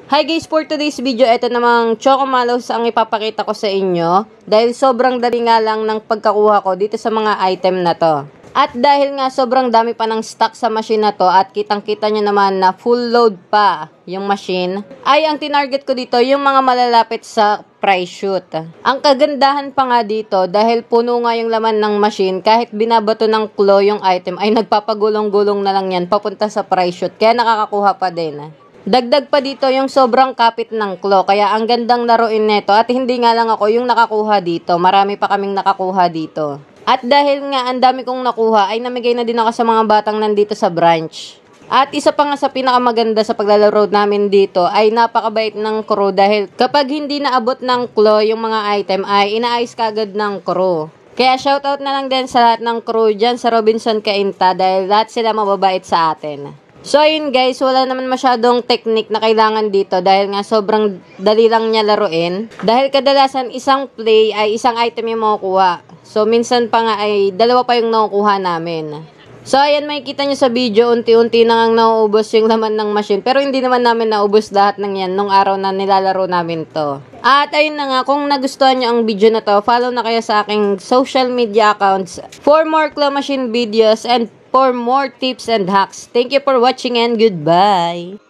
Hi guys, for today's video, ito namang Chocomallows ang ipapakita ko sa inyo dahil sobrang dali nga lang ng pagkakuha ko dito sa mga item na to. At dahil nga sobrang dami pa ng stock sa machine na to at kitang-kita nyo naman na full load pa yung machine, ay ang tinarget ko dito yung mga malalapit sa price shoot. Ang kagandahan pa nga dito dahil puno nga yung laman ng machine, kahit binabato ng claw yung item ay nagpapagulong-gulong na lang yan papunta sa price shoot, kaya nakakakuha pa din. Dagdag pa dito yung sobrang kapit ng claw, kaya ang gandang laruin nito at hindi nga lang ako yung nakakuha dito, marami pa kaming nakakuha dito. At dahil nga ang dami kong nakuha ay namigay na din ako sa mga batang nandito sa branch. At isa pa nga sa pinakamaganda sa paglalaro namin dito ay napakabait ng crew dahil kapag hindi naabot ng claw yung mga item ay inaayos kagad ng crew. Kaya shoutout na lang din sa lahat ng crew dyan sa Robinson Cainta dahil lahat sila mababait sa atin. So ayun guys, wala naman masyadong technique na kailangan dito dahil nga sobrang dali lang niya laruin. Dahil kadalasan isang play ay isang item yung makukuha. So minsan pa nga ay dalawa pa yung nakukuha namin. So ayan, makikita nyo sa video, unti-unti na ngang nauubos yung laman ng machine. Pero hindi naman namin naubos lahat ng yan nung araw na nilalaro namin to. At ayun na nga, kung nagustuhan nyo ang video na to, follow na kayo sa aking social media accounts for more claw machine videos and for more tips and hacks. Thank you for watching and goodbye!